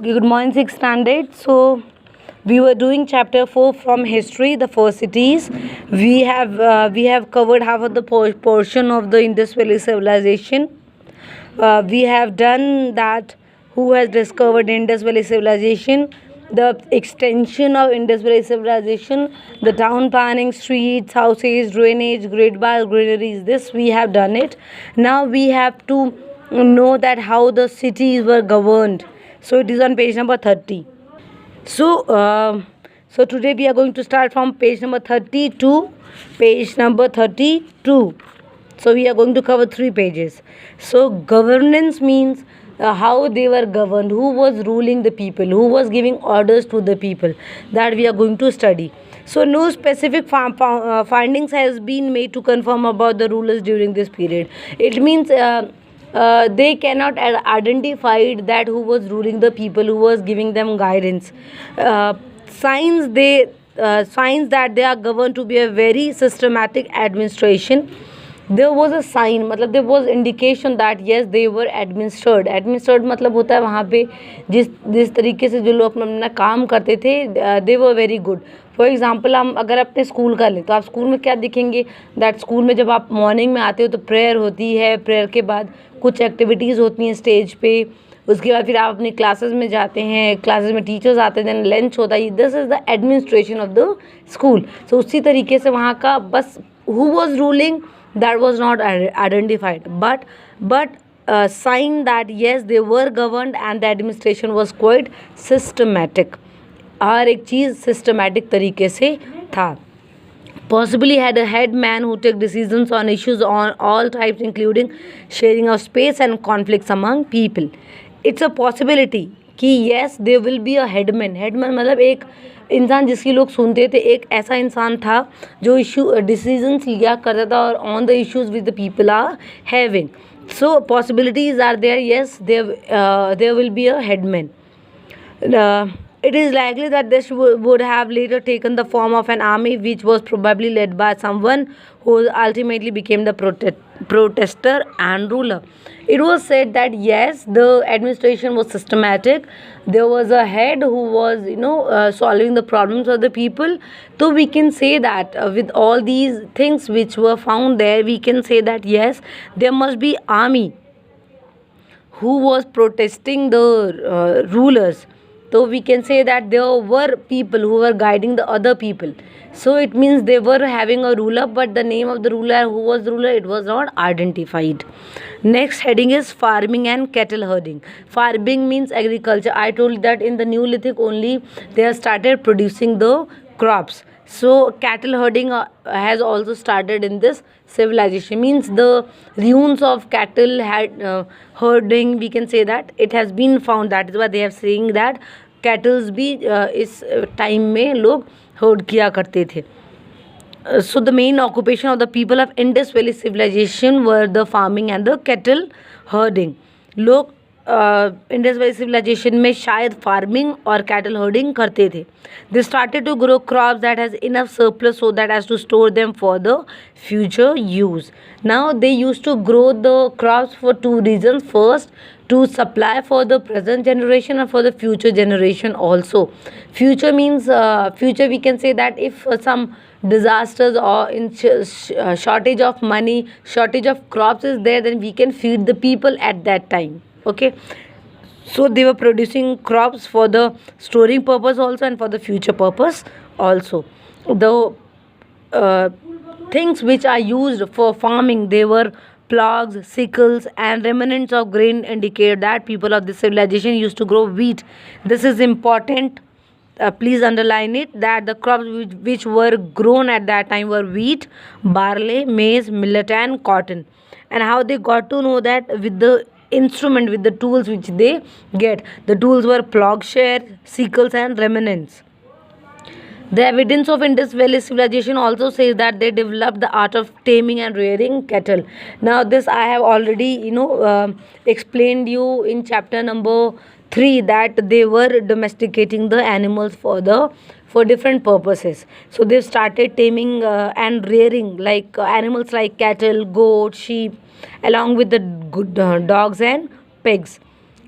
Okay, good morning, sixth standard. So we were doing chapter 4 from history, the first cities. We have covered half of the portion of the Indus Valley civilization. We have done that. Who has discovered Indus Valley civilization? The extension of Indus Valley civilization, the town planning, streets, houses, drainage, great bar, granaries. This we have done it. Now we have to know that how the cities were governed. So it is on page number 30. So today we are going to start from page number 30 to page number 32. So we are going to cover 3 pages. So governance means how they were governed, who was ruling the people, who was giving orders to the people, that we are going to study. So no specific findings has been made to confirm about the rulers during this period. It means they cannot identify that who was ruling the people, who was giving them guidance. Signs that they are governed to be a very systematic administration. There was a sign, मतलब there was indication that yes they were administered. Administered मतलब होता है वहाँ पे जिस तरीके से जो लोग अपना काम करते थे, they were very good. For example हम अगर अपने स्कूल का लें तो आप स्कूल में क्या दिखेंगे, दैट स्कूल में जब आप मॉर्निंग में आते हो तो प्रेयर होती है, प्रेयर के बाद कुछ एक्टिविटीज़ होती हैं स्टेज पे, उसके बाद फिर आप अपनी क्लासेस में जाते हैं, क्लासेस में टीचर्स आते हैं, देन लंच होता है. This is the administration of the school. So उसी तरीके से वहाँ का boss who was ruling that was not identified, but sign that yes they were governed and the administration was quite systematic. हर एक चीज़ systematic तरीके से था. Possibly had a head man who took decisions on issues on all types including sharing of space and conflicts among people. It's a possibility कि yes there will be a headman. headman मतलब एक इंसान जिसकी लोग सुनते थे, एक ऐसा इंसान था जो डिसीजंस लिया करता था और on the issues with the people are having. So possibilities are there, yes there will be a headman. It is likely that this would have later taken the form of an army which was probably led by someone who ultimately became the protester and ruler. It was said that yes, the administration was systematic. There was a head who was solving the problems of the people. So we can say that with all these things which were found there, we can say that yes, there must be army who was protesting the rulers. So we can say that there were people who were guiding the other people. So it means they were having a ruler, but the name of the ruler, who was the ruler, it was not identified. Next heading is farming and cattle herding. Farming means agriculture. I told you that in the Neolithic only they have started producing the crops. So cattle herding has also started in this civilization. Means the ruins of cattle had herding, we can say that it has been found. That is why they are saying that kettles भी इस time में लोग heard किया करते थे. So the main occupation of the people of Indus Valley civilization were the farming and the cattle herding. लोग Indus valley civilisation में शायद फार्मिंग और कैटल हर्डिंग करते थे. They started to grow crops that has enough surplus so that has to store them for the future use. Now they use to grow the crops for 2 reasons. First, to supply for the present generation and for the future generation also. Future means future, we can say that if some disasters or in shortage of money, shortage of crops is there, then we can feed the people at that time. Okay, so they were producing crops for the storing purpose also and for the future purpose also. The things which are used for farming, they were plows, sickles and remnants of grain indicate that people of this civilization used to grow wheat. This is important. Please underline it, that the crops which were grown at that time were wheat, barley, maize, millet and cotton. And how they got to know that? With the instrument, with the tools which they get. The tools were plowshare, sickles and remnants. The evidence of Indus Valley civilization also says that they developed the art of taming and rearing cattle. Now this I have already explained you in chapter number 3 that they were domesticating the animals for different purposes. So they started taming and rearing like animals like cattle, goat, sheep, along with the good dogs and pigs.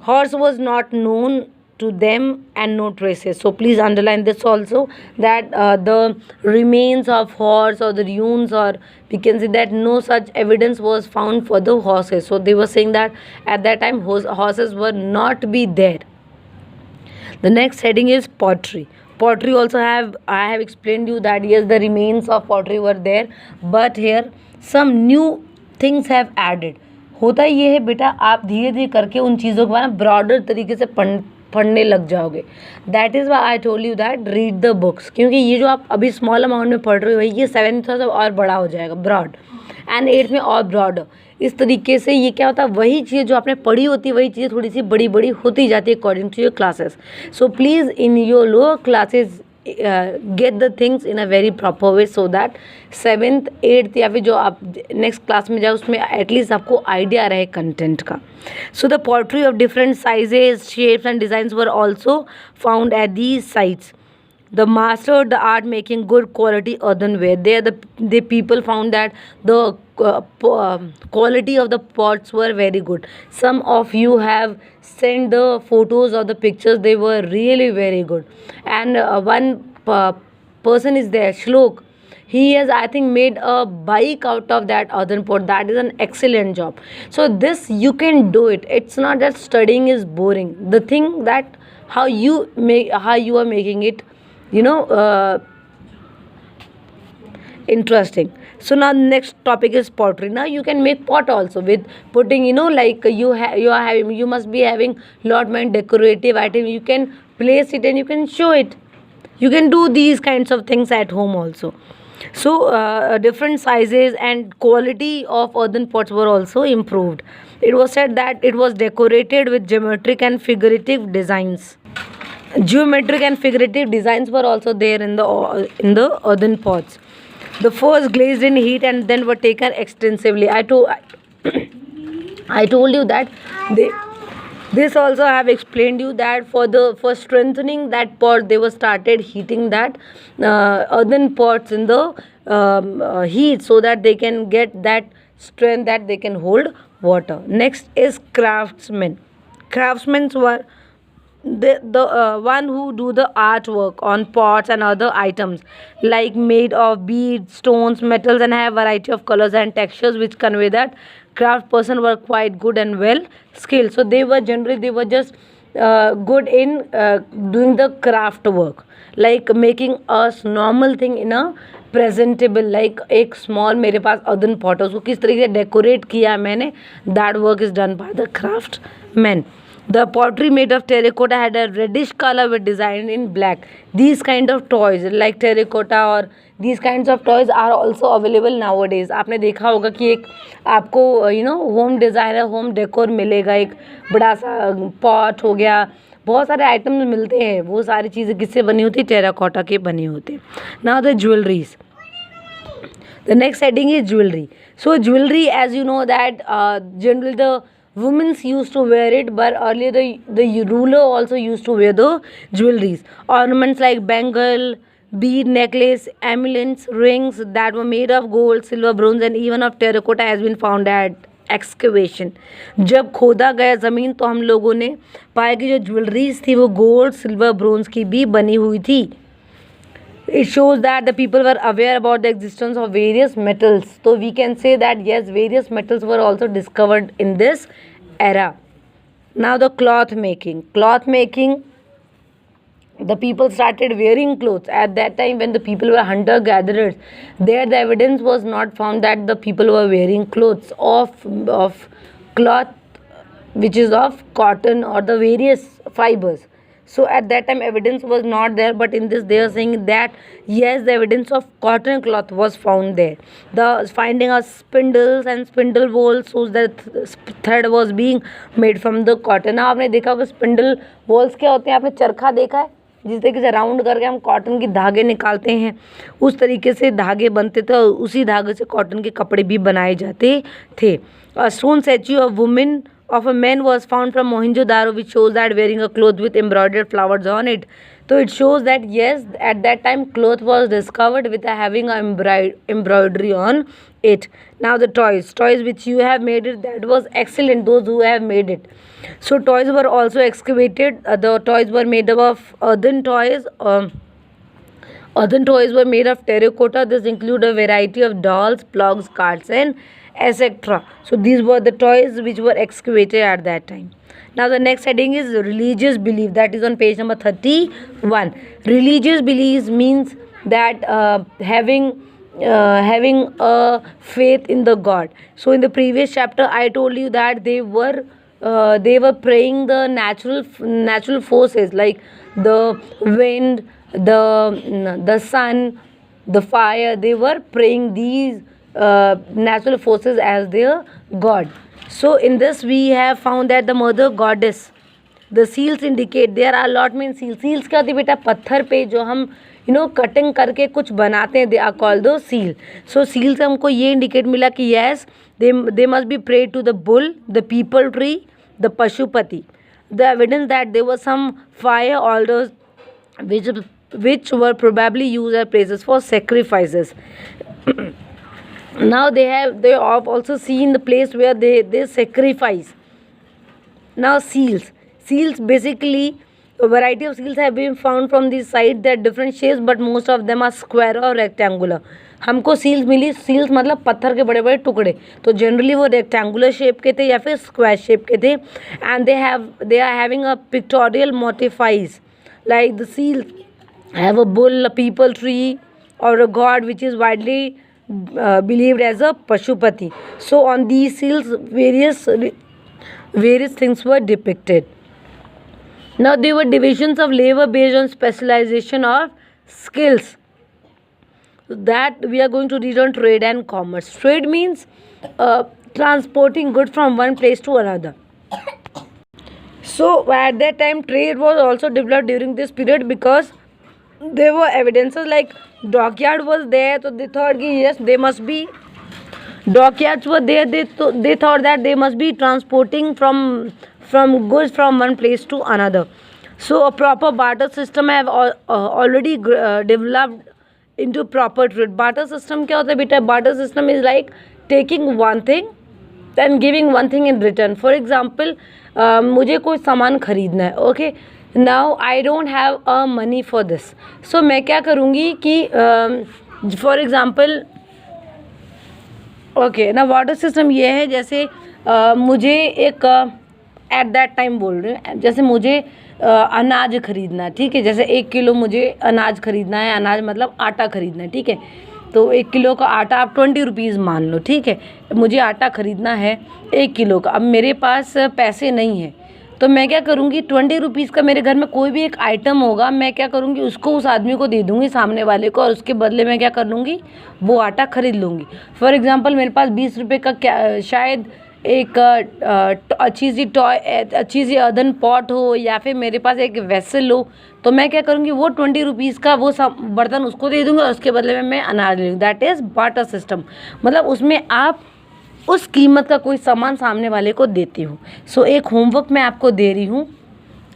Horse was not known to them and no traces. So please underline this also, that the remains of horse or the ruins, or we can say that no such evidence was found for the horses. So they were saying that at that time horses were not be there. The next heading is pottery. Pottery also I have explained you that yes, the remains of pottery were there, but here some new things have added. होता ये है बेटा, आप धीरे धीरे करके उन चीज़ों के बारे में ब्रॉडर तरीके से पढ़ने लग जाओगे. That is why I told you that read the books, क्योंकि ये जो आप अभी स्मॉल अमाउंट में पढ़ रहे हो ये 7th से और बड़ा हो जाएगा ब्रॉड, एंड 8th में और ब्रॉडर. इस तरीके से ये क्या होता है, वही चीज़ जो आपने पढ़ी होती है वही चीज़ें थोड़ी सी बड़ी बड़ी होती जाती है according to your classes. So please in your lower classes get the things in a very proper way, so that 7th 8th या फिर जो आप नेक्स्ट क्लास में जाओ उसमें एटलीस्ट आपको आइडिया रहे कंटेंट का. So the pottery of different sizes, shapes and designs were also found at these sites. The mastered the art making good quality earthenware. There the people found that the quality of the pots were very good. Some of you have sent the photos or the pictures. They were really very good. And one person is there, Shlok. He has, I think, made a bike out of that earthen pot. That is an excellent job. So this you can do it. It's not that studying is boring. The thing that how you are making it, interesting. So now next topic is pottery. Now you can make pot also with putting, like you must be having lot many decorative item. You can place it and you can show it. You can do these kinds of things at home also. So different sizes and quality of earthen pots were also improved. It was said that it was decorated with geometric and figurative designs. Geometric and figurative designs were also there in the earthen pots. The first glazed in heat and then were taken extensively. I told you that this also I have explained you that for strengthening that pot they were started heating that earthen pots in the heat, so that they can get that strength that they can hold water. Next is craftsmen. Craftsmen were the one who do the artwork on pots and other items, like made of beads, stones, metals, and have variety of colors and textures, which convey that craft person were quite good and well skilled. So they were just good in doing the craft work, like making a normal thing in a presentable, like एक small मेरे पास earthen pot है, उसको किस तरीके से decorate किया मैंने, that work is done by the craftsmen. The pottery made of terracotta had a reddish color with design in black. These kind of toys like terracotta or these kinds of toys are also available nowadays. आपने देखा होगा कि एक आपको home designer home decor मिलेगा, एक बड़ा सा पॉट हो गया, बहुत सारे आइटम्स मिलते हैं. वो सारी चीज़ें किससे बनी होती है, टेराकोटा के बनी होती है. Now the jewelleries. The next heading is jewelry. So jewelry, as you know that generally the women used to wear it, but earlier the ruler also used to wear the jewelries. Ornaments like bangle, bead, necklace, amulets, rings that were made of gold, silver, bronze and even of terracotta has been found at excavation. जब खोदा गया ज़मीन तो हम लोगों ने पाया कि जो ज्वेलरीज थी वो गोल्ड, सिल्वर, ब्रोंज की भी बनी हुई थी. It shows that the people were aware about the existence of various metals. So we can say that yes, various metals were also discovered in this era. Now the cloth making. Cloth making, the people started wearing clothes. At that time when the people were hunter-gatherers, there the evidence was not found that the people were wearing clothes of cloth which is of cotton or the various fibers. So at that time evidence was not there, but in this they are saying that yes, the evidence of cotton cloth was found there. The finding of spindles and spindle whorls shows that thread was being made from the cotton. now आपने देखा होगा spindle walls क्या होते हैं, आपने चरखा देखा है, जिस तरीके से राउंड करके हम कॉटन के धागे निकालते हैं, उस तरीके से धागे बनते थे और उसी धागे से कॉटन के कपड़े भी बनाए जाते थे. A stone statue of woman of a man was found from Mohenjo-daro, which shows that wearing a cloth with embroidered flowers on it. So it shows that yes, at that time cloth was discovered with having a embroidery on it. Now the toys which you have made it, that was excellent, those who have made it. So toys were also excavated. The toys were made up of earthen toys. Earthen toys were made of terracotta. This include a variety of dolls, plugs, cards, and etc. So these were the toys which were excavated at that time. Now the next heading is religious belief. That is on page number 31. Religious beliefs means that having a faith in the God. So in the previous chapter I told you that they were praying the natural forces like the wind, the sun, the fire. They were praying these natural forces as their God. So in this we have found that the mother goddess, the seals indicate there are lot में seals क्या होती है बेटा, पत्थर पे जो हम cutting करके कुछ बनाते हैं, they are called the seal. So seal से हमको ये इंडिकेट मिला कि yes they must be pray to the bull, the peepal tree, the Pashupati. The evidence that there was some fire altars which were probably used as places for sacrifices. Now they have also seen the place where they sacrifice. Now seals basically, a variety of seals have been found from this site. They are different shapes but most of them are square or rectangular. हमको seals मिली, seals मतलब पत्थर के बड़े बड़े टुकड़े, तो generally वो rectangular shape के थे या फिर स्क्वायर शेप के थे. And they are having a pictorial motifs like the seals have a bull, a people tree, or a god which is widely believed as a Pashupati. So on these seals various things were depicted. Now there were divisions of labor based on specialization of skills. That we are going to read on trade and commerce. Trade means transporting goods from one place to another. So at that time trade was also developed during this period because there were evidences like dockyard was there, so they thought yes they must be, dockyards were there, they thought that they must be transporting from goods from one place to another. So a proper barter system have already developed into proper trade. Barter system क्या होता है बेटा? Barter system is like taking one thing and giving one thing in return. For example, मुझे कोई सामान खरीदना है, okay, now I don't have a money for this. So मैं क्या करूँगी कि फॉर एग्ज़ाम्पल ओके ना वाटर सिस्टम ये है, जैसे मुझे एक एट दैट टाइम बोल रही हूँ, जैसे मुझे अनाज खरीदना है, ठीक है, जैसे 1 किलो मुझे अनाज खरीदना है, अनाज मतलब आटा खरीदना है, ठीक है, तो 1 किलो का आटा आप 20 रुपीज़ मान लो, ठीक है, मुझे आटा खरीदना है 1 किलो का. अब मेरे पास पैसे नहीं है तो मैं क्या करूँगी, 20 रुपीज़ का मेरे घर में कोई भी एक आइटम होगा, मैं क्या करूँगी उसको उस आदमी को दे दूँगी सामने वाले को, और उसके बदले में क्या कर लूँगी वो आटा खरीद लूँगी. फॉर एग्ज़ाम्पल मेरे पास 20 रुपये का क्या शायद एक अच्छी सी अर्दन पॉट हो या फिर मेरे पास एक वेसल हो, तो मैं क्या करूँगी वो 20 रुपीज़ का वो सब बर्तन उसको दे दूँगी और उसके बदले में मैं अनाज ले लूँगी. That is barter system. मतलब उसमें आप उस कीमत का कोई सामान सामने वाले को देते हो. सो एक होमवर्क मैं आपको दे रही हूँ,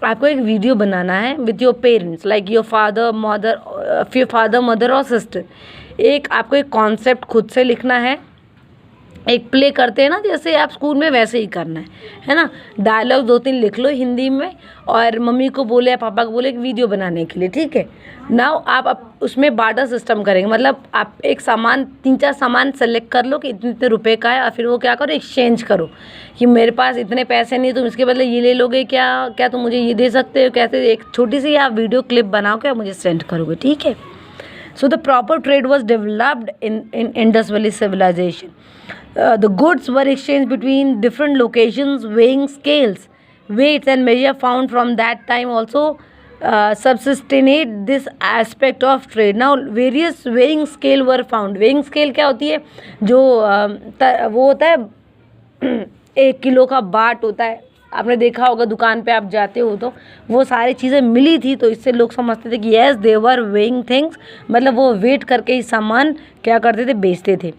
आपको एक वीडियो बनाना है with your parents like your father mother और सिस्टर. एक आपको एक कॉन्सेप्ट खुद से लिखना है, एक प्ले करते हैं ना जैसे आप स्कूल में, वैसे ही करना है ना. डायलॉग 2-3 लिख लो हिंदी में और मम्मी को बोले या पापा को बोले एक वीडियो बनाने के लिए, ठीक है. नाउ आप उसमें बार्टर सिस्टम करेंगे, मतलब आप एक सामान 3-4 सामान सेलेक्ट कर लो कि इतने रुपए का है, और फिर वो क्या करो एक्सचेंज करो कि मेरे पास इतने पैसे नहीं, तुम इसके बदले ये ले लोगे क्या तुम मुझे ये दे सकते हो, कैसे. एक छोटी सी आप वीडियो क्लिप बनाओ के मुझे सेंड करोगे, ठीक है. So the proper trade was developed in Indus Valley civilization. The goods were exchanged between different locations. Weighing scales, weights and measure found from that time also substantiate this aspect of trade. Now various weighing scale were found. Weighing scale क्या होती है, जो वो होता है 1 kilo का बाट होता है, आपने देखा होगा दुकान पे आप जाते हो तो वो सारी चीज़ें मिली थी, तो इससे लोग समझते थे कि yes they were weighing things, मतलब वो वेट करके ही सामान क्या करते थे, बेचते थे.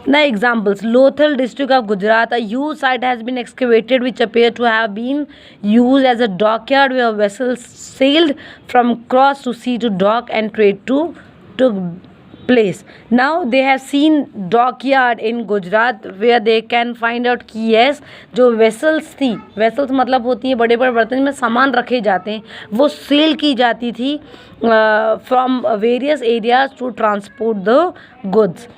Now examples: Lothal district of Gujarat, a huge site has been excavated which appear to have been used as a dockyard where vessels sailed from cross to sea to dock and trade took place. Now they have seen dockyard in Gujarat where they can find out कि yes, जो vessels थी, vessels मतलब होती है बड़े बड़े बर्तन में सामान रखे जाते हैं, वो सेल की जाती थी from various areas to transport the goods.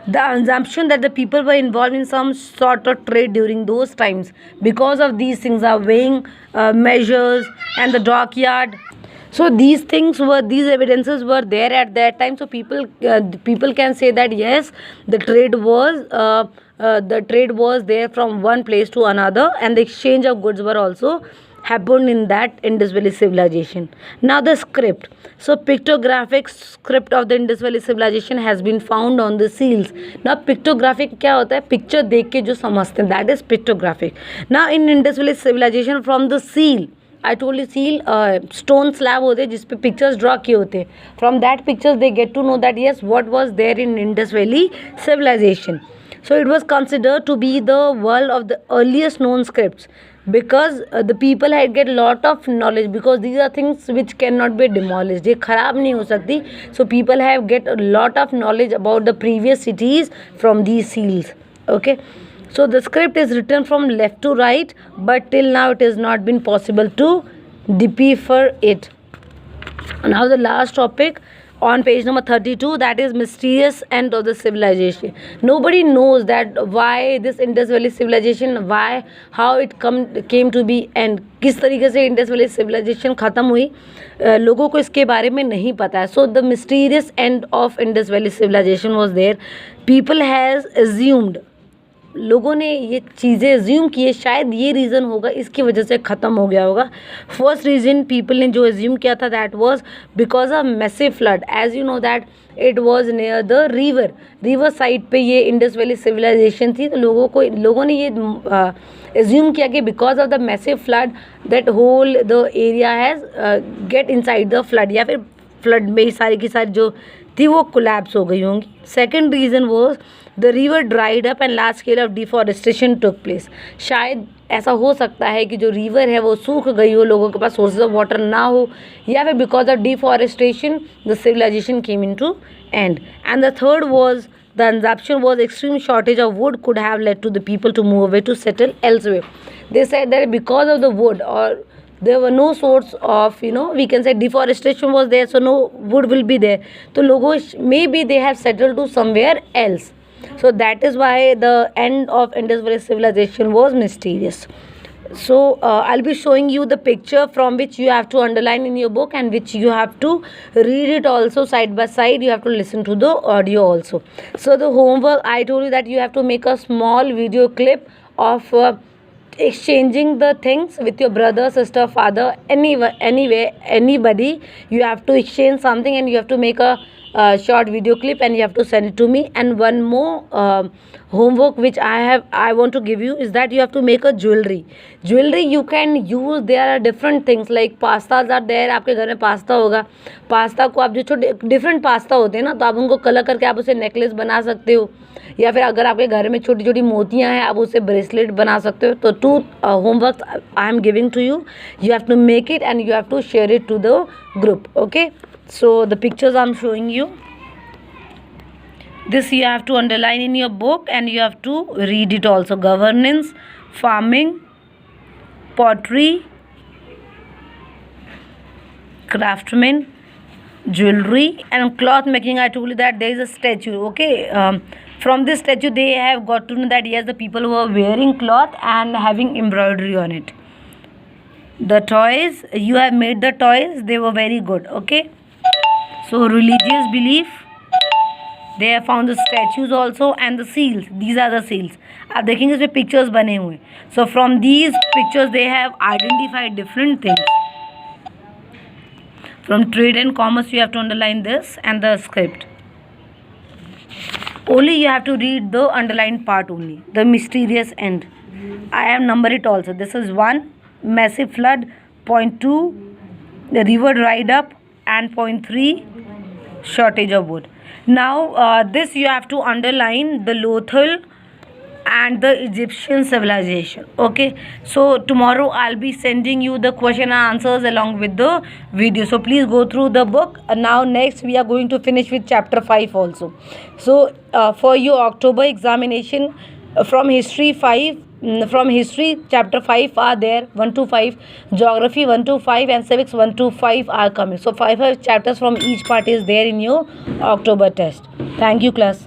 The assumption that the people were involved in some sort of trade during those times because of these things are weighing measures and the dockyard. So these evidences were there at that time. So people can say that yes, the trade was there from one place to another, and the exchange of goods were also happened in that Indus Valley civilization. Now the script. So pictographic script of the Indus Valley civilization has been found on the seals. Now pictographic क्या होता है? Picture देख के जो समझते हैं, that is pictographic. Now in Indus Valley civilization from the seal, I told you seal stone slab होते हैं जिस पे pictures draw किए होते हैं. From that pictures they get to know that yes, what was there in Indus Valley civilization. So it was considered to be the world of the earliest known scripts because the people had get lot of knowledge, because these are things which cannot be demolished, ये खराब नहीं हो सकती. So people have get a lot of knowledge about the previous cities from these seals. Okay, so the script is written from left to right, but till now it has not been possible to decipher it. Now the last topic on page number 32, that is mysterious end of the civilization. Nobody knows that why this Indus Valley civilization, how it came to be and किस तरीके से Indus Valley civilization ख़त्म हुई, लोगों को इसके बारे में नहीं पता है. So the mysterious end of Indus Valley civilization was there. People has assumed, लोगों ने ये चीज़ें एज्यूम किए शायद ये रीज़न होगा, इसकी वजह से ख़त्म हो गया होगा. फर्स्ट रीज़न पीपल ने जो एज्यूम किया था that was because of massive flood. As you know that it was near the river side पे ये इंडस वैली सिविलाइजेशन थी. तो लोगों ने ये एज्यूम किया कि because of the massive flood that whole the area has get inside the flood, या फिर फ्लड में सारी की सारी जो थी वो कोलैप्स हो गई होंगी. Second reason was the river dried up and large scale of deforestation took place. शायद ऐसा हो सकता है कि जो रिवर है वो सूख गई हो, लोगों के पास सोर्सेज ऑफ वाटर ना हो, या फिर because of deforestation the civilisation came in to end. And the third was the assumption was extreme shortage of wood could have led to the people to move away to settle elsewhere. They said that because of the wood, or there were no source of, we can say deforestation was there, so no wood will be there. So logo maybe they have settled to somewhere else. So that is why the end of Indus Valley civilization was mysterious. So I'll be showing you the picture from which you have to underline in your book, and which you have to read it also side by side. You have to listen to the audio also. So the homework, I told you that you have to make a small video clip of exchanging the things with your brother, sister, father, anybody. You have to exchange something and you have to make a short video clip and you have to send it to me. And one more homework which I want to give you is that you have to make a jewelry you can use. There are different things like pastas are there. आपके घर में pasta होगा, pasta को आप जो छोटे different pasta होते हैं ना, तो आप उनको कलर करके आप उसे नेकलेस बना सकते हो, या फिर अगर आपके घर में छोटी छोटी मोतियाँ हैं आप उसे ब्रेसलेट बना सकते हो. तो two homework I am giving to you. You have to make it and you have to share it to the group. Okay, so the pictures I'm showing you, this you have to underline in your book and you have to read it also. Governance, farming, pottery, craftsmen, jewelry, and cloth making. I told you that there is a statue. Okay, from this statue they have got to know that yes, the people were wearing cloth and having embroidery on it. The toys, you have made the toys, they were very good. Okay, so religious belief, they have found the statues also, and the seals. These are the seals. आप देखेंगे इसमें pictures बने हुए. So from these pictures they have identified different things. From trade and commerce you have to underline this and the script. Only you have to read the underlined part only. The mysterious end, I have numbered it also. This is 1, massive flood. Point 2, the river dried up. And point 3, shortage of wood. Now this you have to underline the Lothal and the Egyptian civilization. Okay, so tomorrow I'll be sending you the question and answers along with the video, so please go through the book. Now next we are going to finish with chapter 5 also. So for your October examination, from history 5, from history chapter 5 are there 1 to 5, geography 1 to 5, and civics 1 to 5 are coming. So 5 chapters from each part is there in your October test. Thank you class.